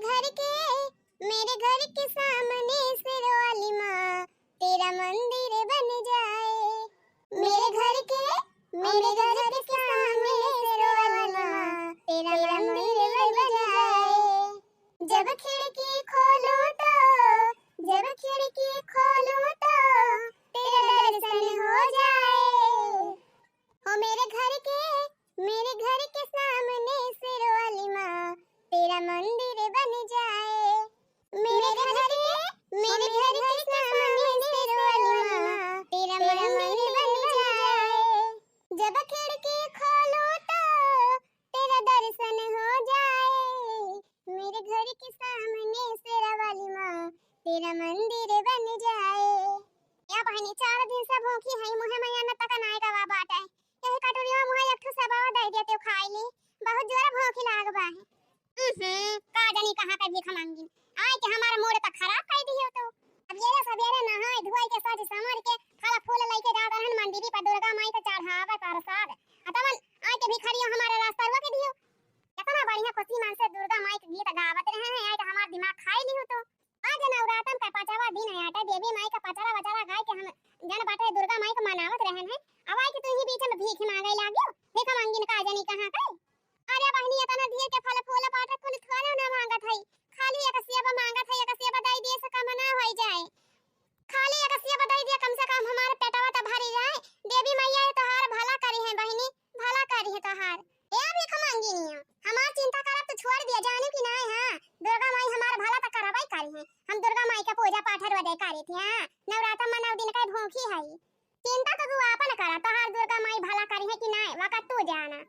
घर के सामने सिरवाली माँ तेरा मंदिर बन जाए। मेरे घर के सामने सिरवाली माँ तेरा मंदिर बन जाए। जब खिड़की खोलो तेरा मंदिर बन जाए। या बहनी 4 दिन से भूखी है, मुहे मैया न तक नाय का बाटा है। यही कटोरिया मुहे एक ठो सबावा दे देते खाई ली, बहुत जोर भूखी लाग बा है। का जानी कहां का भीख मांगी आय के हमारा मोड़ तक खराब कर दियो तो। अब ये सवेरे नहाए धोई के सज समर के फल फूल लेके जात रहन मंदिर पर दुर्गा माई के चढ़ावे प्रसाद। अतवन आय के भिखारियों हमारे रास्ता रुक दियो। कितना बढ़िया खुशी मन से दुर्गा माई के गीत गावत रहे हैं, आय के हमार दिमाग खाई लियो तो। आज नवरात्र का 5वां दिन है, आटा देवी माई का पचरा वचरा गाय के हम जन बाटे दुर्गा माई को मनावत रहन है। अब आय के तू ही बीच में भीख मांगे लाग्यो, भीख मांगिन का जानी कहां का। अरे बहनी इतना दिए के फल फूल पाटे कुल थोड़ा ना मांगत है, खाली एक सेब मांगत है, एक सेब दई दे से कम ना होई जाए। खाली एक सेब दई दे कम से कम हमारे पेटवा त भरी जाए। देवी मैया तोहार भला करी है बहनी, भला करी है तोहार। ए भीख मांगी नहीं हमार चिंता करब तो छोड़ दिया जाने की नहीं। हां दुर्गा माई हमार भला त करवाई करी है, हम दुर्गा माई का पूजा पाठ रोजे करी थी। हां नवरात्र में 9 दिन का भूखी है, चिंता तो तू अपन करा, तोहार दुर्गा माई भला करी है कि नहीं वक्त तू जाना।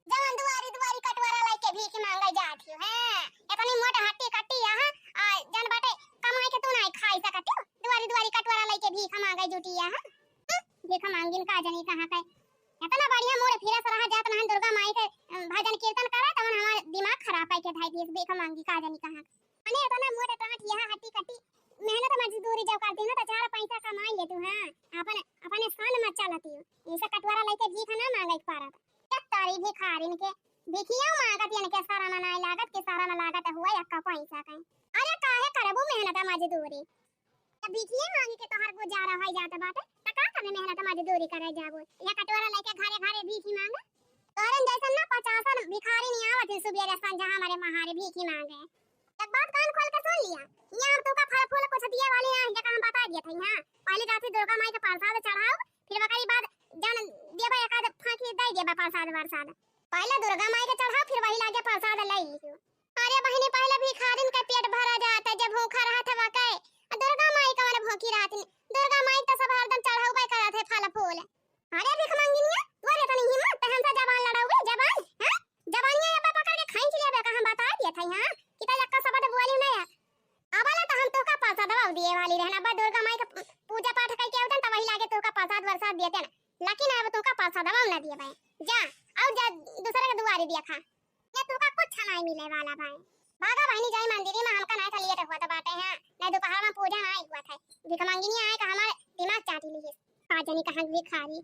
जवन दुआरी दुआरी कटवारा लेके भीख मांगे जात हो हैं, इतनी मोटा हट्टी कट्टी यहां आ जन बाटे कमाई के तू नहीं खाई सकत हो, दुआरी दुआरी कटवारा लेके भीख मांगे जुटी यहां। भीख मांगिन का जानी कहां का। इतना बढ़िया मोड़ फिरस रहा जात नहन दुर्गा माई के भजन कीर्तन करा तवन हमार दिमाग खराब है के धाई दिस भीख मांगी का जानी कहां। अने इतना मोटा टाट यहां हट्टी कट्टी मेहनत मजदूरी जब करती ना तो 4 पैसा कमाई ले तू। हां अपन अपने स्थान मत चलती हो, ऐसा कटवारा लेके भीख ना मांगे पारा तारी भिखारिन के भिखिया मांगत यानी के सारा ना नहीं लागत के सारा ना लागत हुआ यक्का पैसा कहीं। अरे काहे करबो मेहनत मजदूरी, तब भिखिया मांगी के तोहर गुजारा होई जात बाटे त का करे मेहनत मजदूरी करे जाबो या कटोरा लेके घरे घरे भीखी मांगे। तोरन जैसन ना 50 भिखारी नहीं आवत सुबेरे संझा हमारे महारे भीखी मांगे। एक बात कान खोल के सुन लिया, यहां तो का फल फूल कुछ दिए वाले हैं जका हम बता दिए थे। हां पहले जाके दुर्गा माई के प्रसाद चढ़ाओ, फिर वकरी बाद जन देबा एकाद फांकी दे देबा प्रसाद वरसाद। पहले दुर्गा माई के चढ़ाओ फिर वही लागे प्रसाद ले लियो। अरे बहनी पहले भिखारिन का पेट भरा जाता जब भूखा रहत वकै, दुर्गा माई का वाला भूखी रहत। दुर्गा माई तो सब हरदम चढ़ावे करत है फल फूल। अरे भीख मांगिनिया तोरे तनी हिम्मत त हमसे जबान लड़ावे जबान। हां जबानिया अब पकड़ के खींच लेबे का हम बता दिए थे। हां कि त लक्का शब्द बोली नहीं है अबला त हम तो का प्रसाद दवा दिए वाली रहना बा दुर्गा माई का पूजा पाठ करके आवतन त वही लागे तो का प्रसाद वरसाद देते ना, लेकिन अब तो का प्रसाद दवा ना दिए भाई जा और जा दूसरे के दुआरे दिया खा ये तो का कुछ नहीं मिले वाला भाई। भागा बहनी जाई मंदिर में हमका नहीं था लिए हुआ तो बाटे हैं नहीं दोपहर में पूजा नहीं हुआ था। भीख मांगिनी आए का हमारे दिमाग चाटी ली का जानी कहां भिखारी।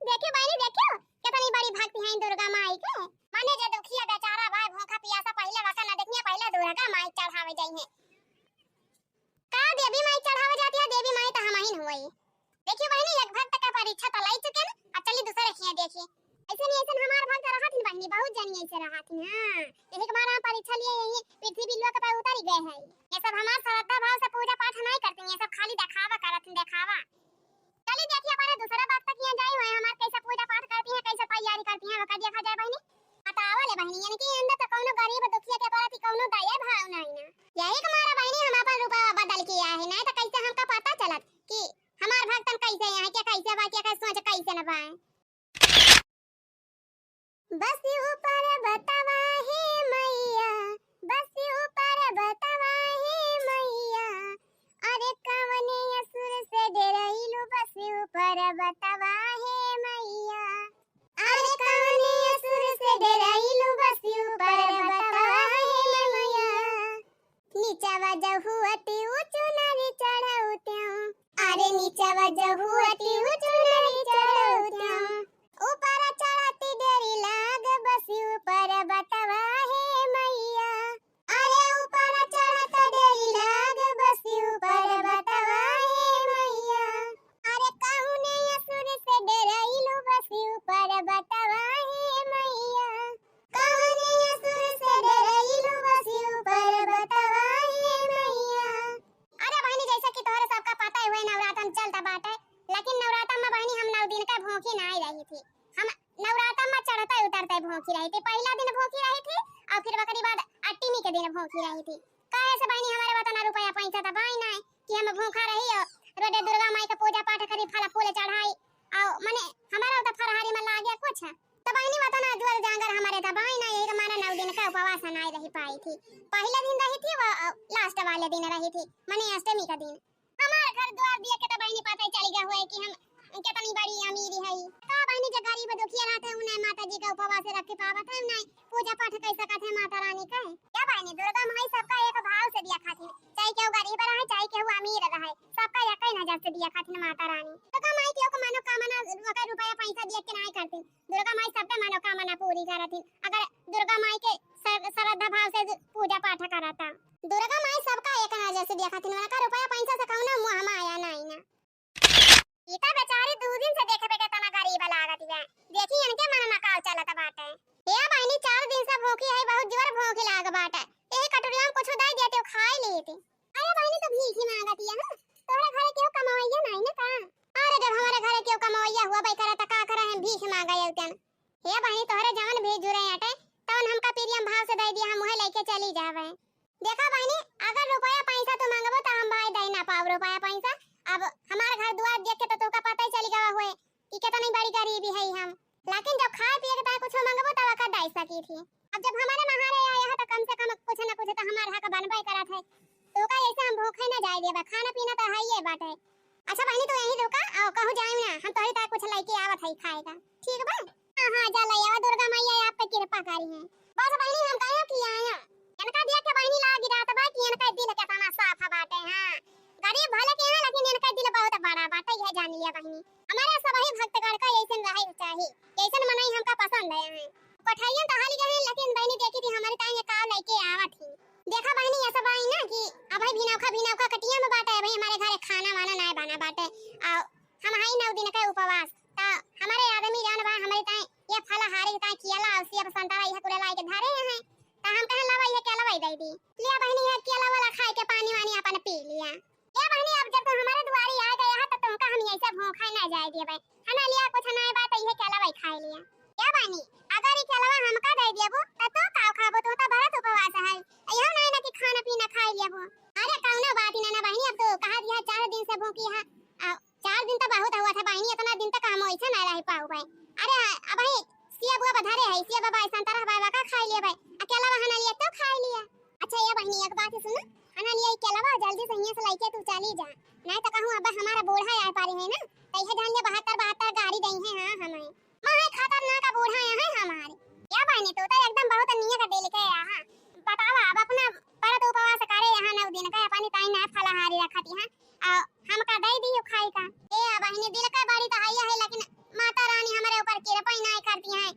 देखियो बहनी देखियो कितनी बड़ी भक्ति है दुर्गा माई के। माने जे दुखिया बेचारा भाई भूखा पियासा पहले वका ना देखनिया पहले दुर्गा माई चढ़ावे जाई है। का देवी माई चढ़ावे जाती है, देवी माई तो हम ही हुई। देखियो बहनी एक भक्त का परीक्षा तो लाई चुके ना, अब चली दूसरे खिया देखिए। ऐसे नहीं ऐसे हमार भक्त रहा थी बहनी बहुत जनी ऐसे रहा थी। हां यही के बार हम परीक्षा लिए यही पृथ्वी बिल्वा के पर उतर गए हैं। ये सब हमार श्रद्धा भाव से पूजा पाठ नहीं करते हैं, ये सब खाली दिखावा करत हैं दिखावा। चलिए देखिए हमारे दूसरा बात तक यहाँ जाई हुए हमार कैसे पूजा पाठ करती हैं कैसे तैयारी करती हैं वका देखा जाए बहनी। बतावले बहनी यानी कि अंदर तो कौनो गरीब दुखिया के प्रति कौनो दया भाव नहीं ना, यही हमारा बहनी हम अपन रूपा बदल किया है नहीं तो कैसे हमका पता चलत कि हमार भक्तन कैसे है क्या कैसे बा क्या सोच कैसे न बाए। बस ऊपर बतावा है मैया, बस ऊपर बतावा है मैया, अरे कवने असुर से डराइलू बस ऊपर बतावा है मैया, अरे कवने असुर से डराइलू बस ऊपर बतावा है मैया। नीचा वजहु अति ऊंच नरी चढ़ाउत्यां, अरे नीचा वजहु अति ऊंच नरी चढ़ाउत्यां, ऊपर चढ़ती देरी लाग बस ऊपर बतावा है मैया, अरे ऊपर चढ़त देरी लाग बस ऊपर बतावा है मैया, अरे कहुने असुर से डराइलू बस ऊपर बतावा है मैया, कहुने असुर से डराइलू बस ऊपर बतावा है मैया। अरे बहनी जैसा कि तोहरे सबका पता है नवरात्र चलता बाटे, लेकिन नवरात्र में बहनी हम 9 दिन का भूखी नहीं रही थी। हम नवरात्र में चढ़ते उतरते भूखी रही थी, पहला दिन भूखी रही थी और फिर वकरी बाद अष्टमी के दिन भूखी रही थी। काहे से बहनी हमारे बतना रुपया पैसा था भाई नहीं कि हम भूखा रही और रोडे दुर्गा माई का पूजा पाठ करी फल फूल चढ़ाई और माने हमारा तो फरहारी में लागे कुछ तो बहनी मत ना जुआर जांगर हमारे था भाई ना एक हमारा 9 दिन का उपवास नहीं रही पाई थी। पहले दिन रही थी वो लास्ट वाले दिन रही थी मने अष्टमी का दिन। हमारे घर द्वार दिया के तो बहनी पता ही चल गया हुआ है कि हम कितनी बड़ी अमीरी है। का बहनी जो गरीब दुखिया रहते उन्हें माता जी का उपवास रख के पावत है नहीं पूजा पाठ कैसे करते माता रानी का है। क्या बहनी दुर्गा माई सबका एक भाव से दिया खाती, चाहे केहू गरीब रहे चाहे केहू अमीर रहे, सबका एक ही नजर से दिया खाती माता रानी। दुर्गा माई केहू को मनोकामना रुपया पैसा दिया के नहीं करती, दुर्गा माई सबके मनोकामना पूरी करती। अगर दुर्गा माई के श्रद्धा भाव से पूजा पाठ करता दुर्गा माई सबका एक नजर से दिया खाती, उनका रुपया पैसा से कहूं ना मुंह में आया नहीं ना। इता बेचारी 2 दिन से देखे पे तना गरीब लागत है, देखी इनके मन में काल चलत बाटे। ये बहनी 4 दिन से भूखी है, बहुत जोर भूख लाग बाटे। एक कटोरी में कुछ दे देते खाई लेते। अरे बहनी तो भीखी मांगती है, तोरे घरे क्यों कमावैया नहीं ना का? अरे जब हमारे घरे क्यों कमावैया हुआ भाई करे त का करे हम भीख मांगा उतन। हे बहनी तोरे जवन भेज रहे हटे तवन हमका प्रियम भाव से दे दिया हम वही लेके चली जावे। देखा बहनी अगर रुपया पैसा तो मांगबो त हम भाई दे ना पाव रुपया पैसा। अब हमारे घर द्वार देख के तो तोका पता ही चली गवा हुए कि कितनी बड़ी गरीबी है हम, लेकिन जब खाए पिए के कुछ मांगबो तब का दे सकी थी। अब जब हमारे महारे आया है तो कम से कम कुछ ना कुछ तो हमारे हक बनबे करत है, तो का ऐसे हम भूखे ना जाए देबा, खाना पीना तो है ये बात है। अच्छा बहनी तू यही रुका और कहूं जाए ना हम तोरी ता कुछ लेके आवत है खाएगा, ठीक बा? हां जा ले आवा, दुर्गा मैया आप पे कृपा करी है। बस बहनी हम काहे कि आया इनका देख के बहनी लागी रात बा कि इनका दिल कितना साफ बाटे। हां गरीब भले के हैं लेकिन इनका दिल बहुत बड़ा बाटे, यह जान लिया बहनी। हमारे सभी भक्तगण का ऐसे रहे चाहिए, ऐसे मनाई हमका पसंद है। पठाइयां तो हाली गए लेकिन बहनी देखी थी हमारे ताई का लेके आवत थी। देखा बहनी ऐसा बाई ना कि अब भाई बिना कटिया में बाटे भाई हमारे घरे खाना वाना नहीं बना बाटे और हम हाई 9 दिन का उपवास ता हमारे आदमी जान बा हमारे ताई ये फलाहारी ताई कियाला और सेब संतरा यह कुरे लाई के धरे हैं ता हम कहे लावा ये केला दे दी लिया बहनी ये केला वाला खाए के पानी वानी अपन पी लिया। ये बहनी अब जब तो हमारे द्वारी आ गया है तो तुमका हम ऐसा भूखा ना जाए दिए भाई है ना, लिया कुछ ना बात ये केला भाई खा लिया। क्या बहनी अगर ये केला हमका दे दियबो तो का खाबो तो भरत उपवास है यह नहीं ना कि खाना पीना खा लियबो। अरे कौनो बात ही ना बहनी, अब तो कहा दिया 4 दिन से भूखी है, 4 दिन तो बहुत हुआ था बहनी, इतना दिन तक हम ऐसा ना रह पाऊ भाई। अरे अब भाई सिया बुआ बधारे है सिया बाबा संतरा बाबा का खा लिया भाई, अकेला वहां लिया तो खा लिया। अच्छा ये बहनी एक बात सुनो खाना लिया केला जल्दी से यहां से लेके तू चली जा, नहीं तो कहूं अब हमारा बूढ़ा आ पारी है ना तो यह जान ले 72 गाड़ी दई है। हां हमें मां खतरनाक का बूढ़ा है हमारे। क्या बहनी तो एकदम बहुत नियत दिल के हां बतावा अब अपना परत उपवास करे यहां 9 दिन का अपनी ताई ना फलाहारी रखती है और हमका दे दियो खाई का। ए बहनी दिल का बड़ी तो है लेकिन माता रानी हमारे ऊपर कृपा ही नहीं करती है,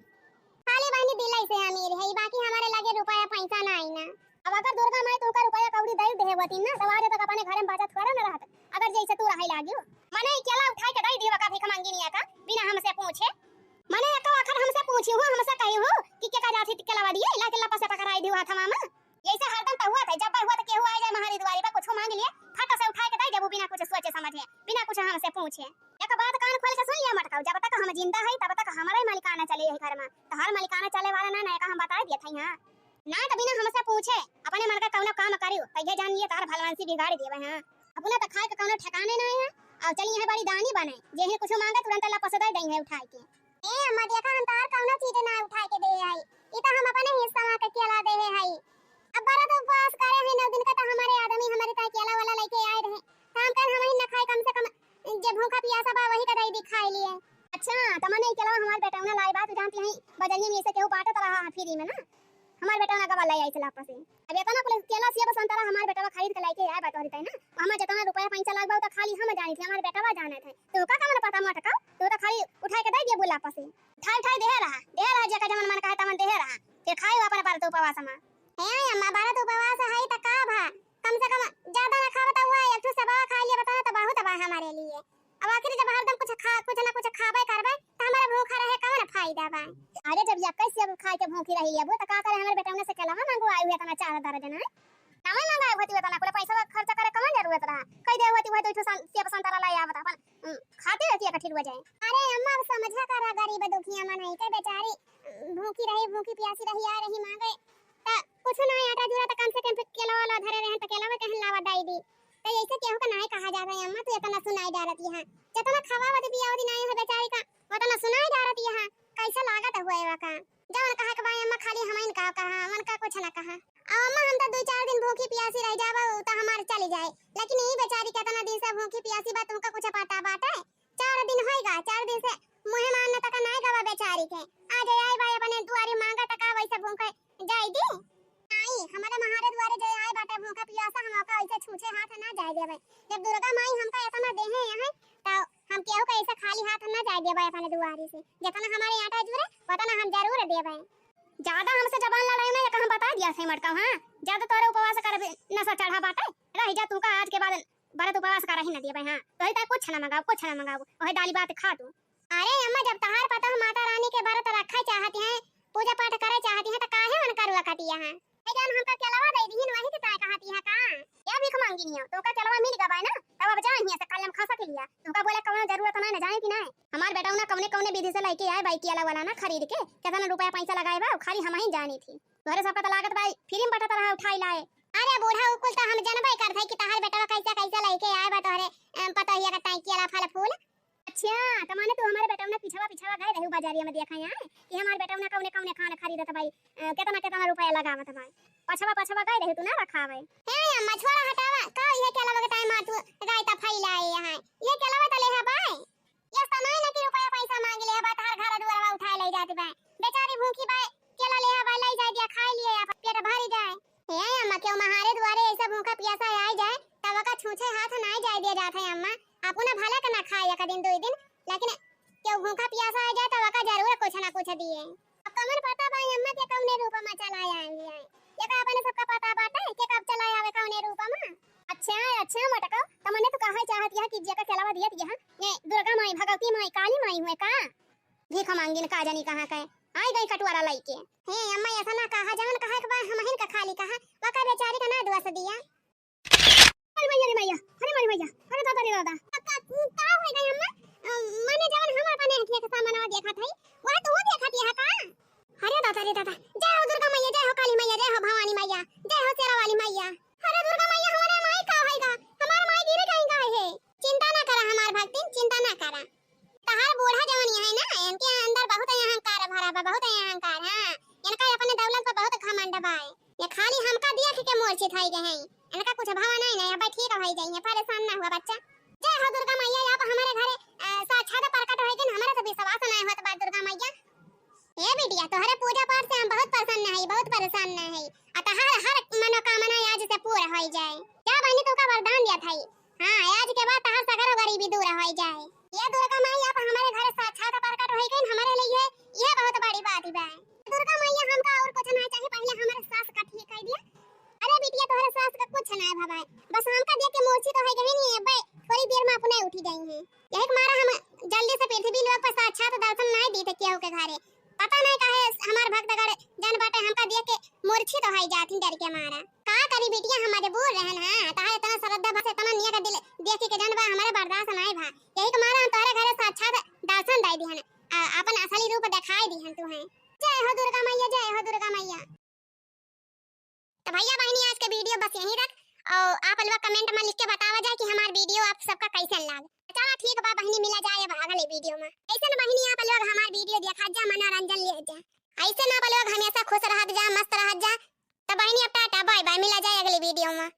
खाली बहनी दिल से अमीर है बाकी हमारे लगे रुपया पैसा नहीं ना। अब अगर दुर्गा माई तुमका रुपया कौड़ी दे देवती ना तो आज तक अपने घर में बचत करे ना रहत, अगर जैसे तू रही लागियो मने केला उठा के दे दियो का भिख मांगी नहीं का बिना हमसे पूछे। मने एक आखर हमसे पूछी हो हमसे कही हो कि के का जाती केला दिए ला के लपा से पकड़ाई दियो हाथ मामा, ऐसे हरदम तो हुआ था जब हुआ तो केहू आ जाए महारी द्वारी पर कुछ मांग लिए फटा से उठा के दे देबो बिना कुछ सोचे समझे बिना कुछ हमसे पूछे। एक बात कान खोल के सुन लिया मटकाओ, जब तक हम जिंदा है तब तक हमारा ही मालिकाना चले है घर में, तो हर मालिकाना चले वाला ना का हम बता दिए थे। हां ना तो बिना हमसे पूछे अपने मन का कौनो काम करियो तो ये जान लिए तार भलवांसी बिगाड़ देवे। हां अपना तो खाए के कौनो ठिकाने नहीं है और चली यहां बड़ी दानी बने जेहे कुछ मांगे तुरंत ला पसदा दई है उठा के। ए अम्मा देखा हम तार कौनो चीज ना उठा के दे आई ई तो हम अपने हिस्सा में के केला दे है। अब बड़ा तो उपवास करे है 9 दिन का तो हमारे आदमी हमारे ताई केला वाला लेके आए रहे काम कर हम ही ना खाए कम से कम जे भूखा प्यासा बा वही का दई दिखाई लिए। अच्छा तो मने केला हमारे बेटा ने लाई बात जानती है बजरिए में से केहू बाटत रहा फ्री में ना हमारे बेटा ना कब लाई आई चला आपस अब इतना कुल केला सेब संतरा हमारे बेटा खरीद के लेके आए बात होती है ना हम जितना रुपया पैसा लगवा तो खाली हम जानी थी हमारे बेटा जाने थे तो का काम पता मत का तो खाली उठा के दे दिए बोला आपस ठाई दे रहा जे का जमन मन कहे तमन दे रहा फिर खाए अपन पर तो उपवास में है अम्मा भारत उपवास है त का भा कम से कम ज्यादा ना खावा तो हुआ एक सबा खा लिया बता तो बहुत बा हमारे लिए। अब आखिर जब हरदम कुछ ना कुछ खाबे करबे तो हमारा भूखा रहे कौन फायदा बा। अरे जब ये कैसे खा के भूखी रही है वो तो का करे हमारे बेटा ने से केला मांगो आई हुए तना 4 दर्जन है ना मांगा होती है तना कोई पैसा खर्च करे कौन जरूरत रहा कई दे होती है तो सेब संतरा लाई आवत अपन खाते रहती है कठिन हो जाए। अरे अम्मा समझा करा गरीब दुखिया मन है के बेचारी भूखी प्यासी रही आ रही मांगे ता कुछ ना आटा जुरा त कम से कम केला वाला धरे रहे त केला में कहन लावा दई दी तो ऐसे केहू का नहीं कहा जाता है अम्मा तू इतना सुनाई जा रही है जितना खावा वाली पियावती नहीं है बेचारी का उतना सुनाई जा रही है। कैसा लागत हुआ है का जवन कहा के भाई अम्मा खाली हमन का मन का कुछ ना कहा अम्मा हम तो 2-4 दिन भूखी प्यासी रह जाबा तो हमार चली जाए लेकिन यही बेचारी कितना दिन से भूखी प्यासी बा तुमका कुछ पता बाटे 4 दिन होएगा 4 दिन से मुहे मानना तक नहीं गवा बेचारी के आ जाए आई भाई अपने दुआरी मांगा तक वैसे भूखे जाई दी नहीं हमारे महारे द्वारे जे आए बाटे भूखा प्यासा हम का ऐसे छूछे हाथ ना जाए देबे जब दुर्गा माई हमका इतना देहे है तो हम केहू का ऐसा खाली हाथ ना जाए देबे अपने दुआरी से जितना हमारे आटा जुरे उतना हम जरूर देबे ज्यादा हमसे जबान लड़ाई में हम बता दिया से मटका हां ज्यादा तोरे उपवास कर नशा चढ़ा बाटे रह जा तू का आज के बाद बरत उपवास कर ही ना देबे हां तो ही कुछ ना मंगाओ ओहे दाली बात खा तू अरे अम्मा जब तहार पता माता रानी के बरत रखा चाहती है पूजा पाठ करे चाहती है तो काहे मन करुआ कटिया है ए जान हमका केलवा दे दीन वही के ताय कहती है का क्या भीख मांगी नहीं हो तो का केलवा मिल गबा ना तब अब जाए हिया से कल हम खा सकेलिया तो का बोले कवनो जरूरत ना जाए कि ना हमार बेटा ना कवने कवने विधि से लेके आए बाइक वाला वाला ना खरीद के कितना रुपया पैसा लगाए बा खाली हम ही जानी थी घरे सबका तो लागत भाई फ्री में बटा तरह उठाई लाए अरे बूढ़ा उकुल तो हम जनबे कर भाई कि तहार बेटा कैसा लेके आए बा तोहरे पता हिया का ताई केला फल फूल अच्छा तो माने तू हमारे बेटा ना पिछवा गए रहू बाजारिया में देखा यार कि हमारे बेटा ना कवने खाना खरीदत भाई कितना रुपया लगावत भाई पछवा गए रहू तू ना रखावे हे अम्मा छोड़ा हटावा का ये केला लगे टाइम तू गाय ता फैलाए यहां ये केला त ले है भाई ये समय ना कि रुपया पैसा मांग ले है बा तार घर दुआरा उठा ले जाती भाई बेचारी भूखी भाई केला ले है भाई ले जा दिया खा लिए पेट भरी जाए हे अम्मा क्यों महारे द्वारे ऐसा भूखा प्यासा आ जाए तब का छूछे हाथ ना जाए दिया जाता है अम्मा अपना भला का ना खाए एक दिन 2 दिन लेकिन क्यों भूखा प्यासा आ जाए तब का जरूर कुछ ना कुछ दिए अब कमर पता भाई अम्मा के कौने रूप में चलाया आएंगे ये का अपने सबका पता बाटे के कब चलाया आवे कौने रूप में अच्छा मटका तमने तो कहा चाहती है कि जे का केलावा दिया दिया ये दुर्गा माई भगवती माई काली माई हुए का भीख मांगिन का जानी कहां का आई गई कटवारा लईके हे अम्मा ऐसा ना कहा जान कहा के बा हमहिन का खाली कहा वका बेचारी का ना दुआ से दिया अरे मैया अरे दादा रे दादा का हो गई अम्मा माने जवन हम अपने हथिया के सामानवा देखा थई वह तो देखती है का अरे दादा रे दादा जय हो दुर्गा मैया जय हो काली मैया जय हो भवानी मैया जय हो शेरा वाली मैया अरे दुर्गा मैया हमारे माई का होएगा हमार माई गिरे कहीं का है चिंता ना करा हमार भक्ति चिंता ना करा तहार बूढ़ा जवानी है ना इनके अंदर बहुत अहंकार भरा बा बहुत अहंकार हां इनका अपने दौलत पर बहुत घमंड बा ये खाली हमका देख के मूर्छित हो गए हैं इनका कुछ भाव नहीं अब ठीक हो जाएंगे परेशान ना हुआ बच्चा जय हो दुर्गा मैया आप हमारे घरे साक्षात प्रकट होएगी हमारे से विश्वास नहीं होत बा दुर्गा मैया ए बेटिया तोहरे पूजा पाठ से हम बहुत प्रसन्न है बहुत परेशान है अतः हर मनोकामना आज से पूरा हो जाए क्या बहनी तो का वरदान दिया था हां आज के बाद तहार सगर गरीबी दूर हो जाए ये दुर्गा मैया आप हमारे घरे साक्षात प्रकट होएगी हमारे लिए ये बहुत बड़ी बात है दुर्गा मैया हमका और कुछ नहीं चाहिए पहले हमारे सास का ठीक कर दिया अरे बिटिया तोहरे सास का कुछ ना है भवाई बस हमका देख के मूर्छित तो है गई नहीं अब थोड़ी देर में अपने उठी जाएंगे यही के मारा हम जल्दी से पृथ्वी लोक पर साक्षात दर्शन नहीं दी थे केहू के घरे पता नहीं काहे हमार भक्त गण जन बाटे हमका देख के मूर्छित तो है जाती डर के मारा का करी बिटिया हम मजबूर रहन हां ताहे इतना श्रद्धा भक्ति इतना निया का दिल देख के जन बा हमारे बर्दाश्त नहीं भा यही के मारा हम तोहरे घरे साक्षात दर्शन दे दिहन अपन असली रूप दिखाई दिहन तू है जय हो दुर्गा मैया तो भैया बहनी आज के वीडियो बस यहीं तक और आप लोग कमेंट में लिख के बतावा जाए कि हमारा वीडियो आप सबका कैसा लगा चलो ठीक बा बहनी मिला जाए अब अगले वीडियो में ऐसे ना बहनी आप लोग हमारा वीडियो देखा जा मनोरंजन ले जा ऐसे ना आप लोग हमेशा खुश रह जा मस्त रह जा तो बहनी अब टाटा बाय बाय मिला जाए अगले वीडियो में।